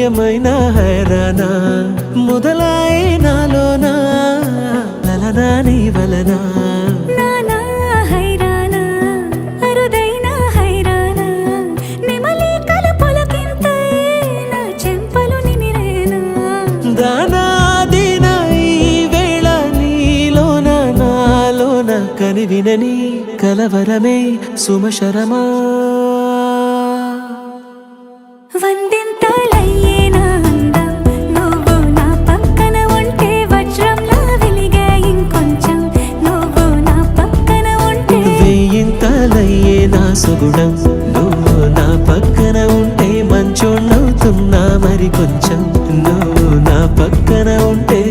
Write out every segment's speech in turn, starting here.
ఏమైనా హైరానా మొదలాయే నాలోనా లలనా నీ వలనా నానా హైరానా అరుదైన హైరానా నెమలి కలపులకింతై నా చెంపలు నిమిరేనా దానాదిన ఈ వేళ నీలోన నాలోన కనివినని కలవరమే సుమశరమా వందింతలయ్యేనా అందం నువ్వు నా పక్కన ఉంటే వజ్రంలా వెలిగే ఇంకొంచెం నువ్వు నా పక్కన ఉంటే వెయ్యింతలయ్యే నా సుగుణం నువ్వు నా పక్కన ఉంటే మంచోళ్ళవుతున్నా మరి కొంచెం నువ్వు నా పక్కన ఉంటే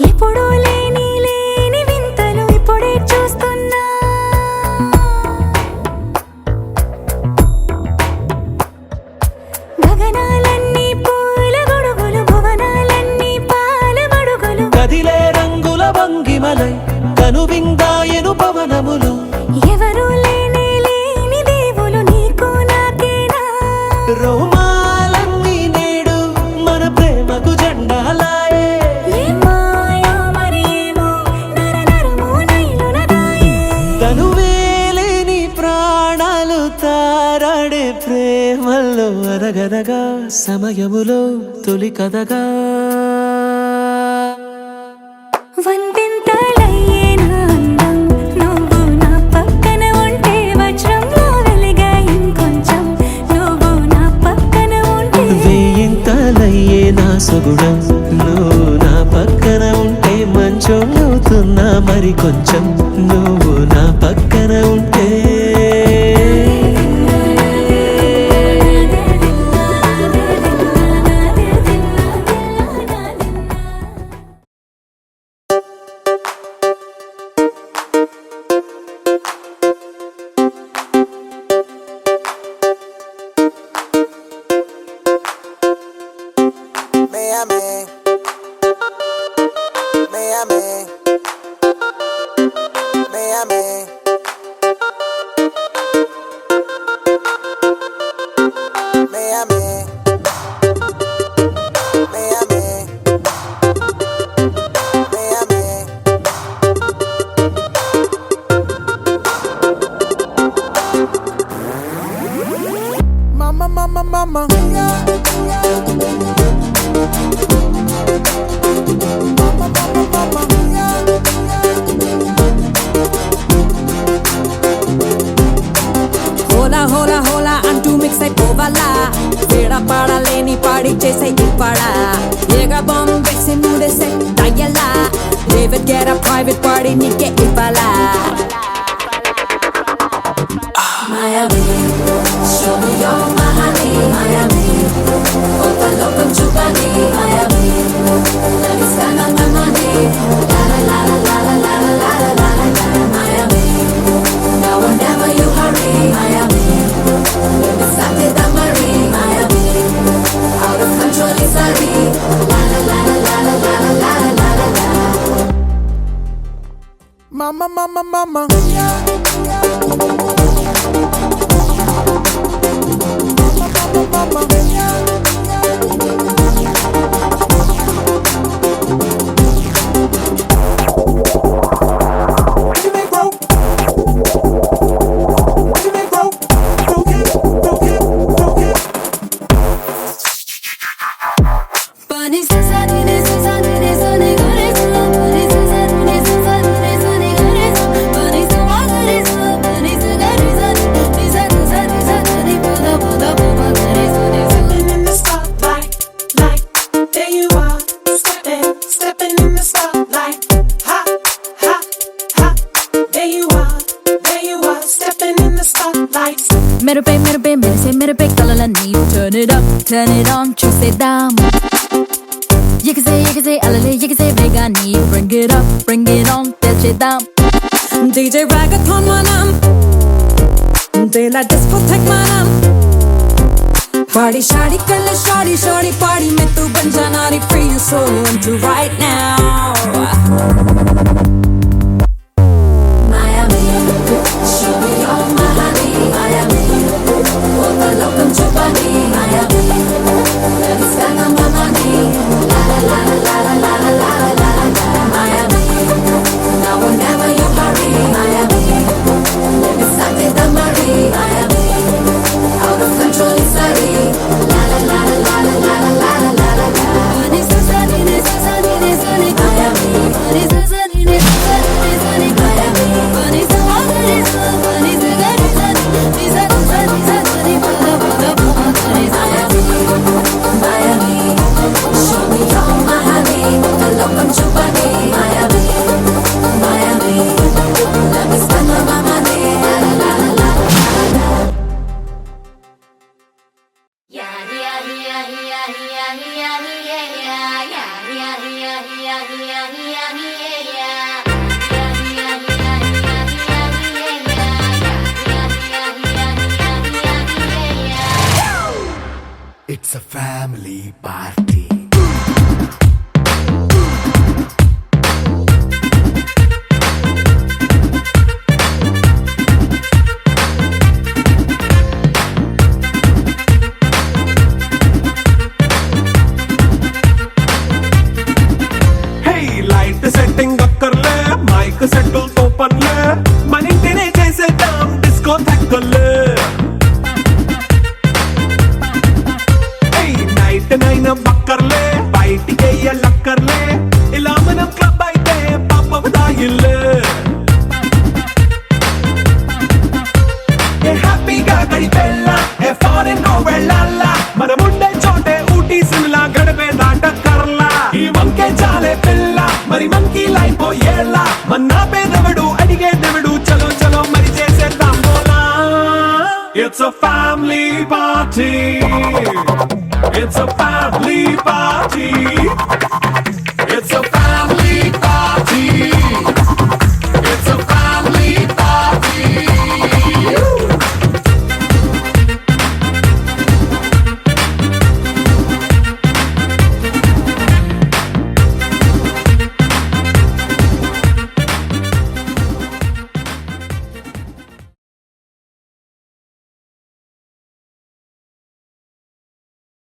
ఎప్పుడూ లేని లేని వింతలు ఇప్పుడే చూస్తున్నా గగనాలన్నీ పూల గొడుగులు భువనాలన్నీ పాల మడుగులు కదిలే రంగుల భంగిమలై కనువిందాయను పవనములు ఎవరూ లేని లేని దేవులు నీకు నాకేనా రోమాలన్నీ నేడు మన ప్రేమకు జెండాలాయే ఏమాయో మరి ఏమో నరనరమో నైలున దాయే తనువేలేని ప్రాణాలు తారాడే ప్రేమల్లో అనగనగా సమయములో తొలి కథగా వందింతలయ్యేనా అందం నువ్వు నా పక్కన ఉంటే వజ్రంలా వెలిగే ఇంకొంచెం నువ్వు నా పక్కన ఉంటే వెయ్యింతలయ్యే నా సుగుణం నువ్వు నా పక్కన ఉంటే మంచోళ్ళవుతున్నా మరి కొంచెం నువ్వు నా పక్కన ఉంటే Miami, Miami, Miami, Miami, Miami, Miami. Mama, mama, mama. హోలా హోలా హోలా అంటూ మిక్స్ అయిపోవాలా వేడా పాడలేని పాడి చేసే ఇవ్వాడా ఏగా బాంబు వేసి మూడేసే దయ్యలా డేవిడ్ గేరా ప్రైవేట్ పాడి నీకే ఇవ్వాలా Miami, show me your Miami, Miami. Open up and chupani, Miami. Let me spend all my money. La la la la la la la la la la la la. Miami, now whenever you hurry, Miami. Let me start with the marine, Miami. Out of control is sorry. La la la la la la la la la la la. Mama, mama, mama. Pani sa sa ni ni sa sa ni ni sa ni ga re sa. Pani sa sa ni ni sa sa ni ni sa ni ga re sa. Pani sa ma ga re sa. Pani sa ga re sa ni sa ni sa ni sa ni pa da pa ga re sa ni sa. Stepping in the spotlight, light, there you are. Stepping in the spotlight. Ha, ha, ha. There you are, stepping in the spotlight. मेरे पे मेरे पे కలలన్నీ turn it up, turn it on చూసేద్దాం ఎగిసే అలలే ఎగిసే వేగాన్ని bring it up, bring it on తెల్చేద్దాం DJ Ragathon manam Daylight discotheque manam Party shawty kal shawty party mein tu ban jana re free your soul into right now Miami, show me your Miami, Miami. Open lokum chupani, Miami. Let me spend on my money. La la la la la la la la la la la. Miami, now whenever you hurry, Miami. Let me start in the Murray, Miami. Out of control is sorry. La la la la la la la la la la la la. Money so sunny, Miami. Money so sunny, Miami. Money so hot, money so good, money so Miami, show me your Miami. The local chupani, Miami, Miami. Let me spend all my money. La la la la la la. It's a family party. Hey, light setting అక్కర్లే mic సెట్టుల్ తో పనిలే మన ఇంటినే చేసేద్దాం disco థెక్కలే night nine బక్కర్లే బయటికి లక్కర్లే ఇలా మనం club అయితే పాపదాయిల్లే ఏ హ్యాపీగా గడిపెళ్ళ ఏ ఫారెన్ నో వెళ్ళాల మనముండే చోటే ఊటీ సిమ్లా గడిపే దాటక్కర్లా ఈ వంకే చాలే పిల్ల మరి మంకీ లైఫ్ ఏళ్ళ మన్నా పేదవడు అడిగేదెవడు చలో చలో మరి చేసేద్దాం బోలా It's a family party. It's a family party.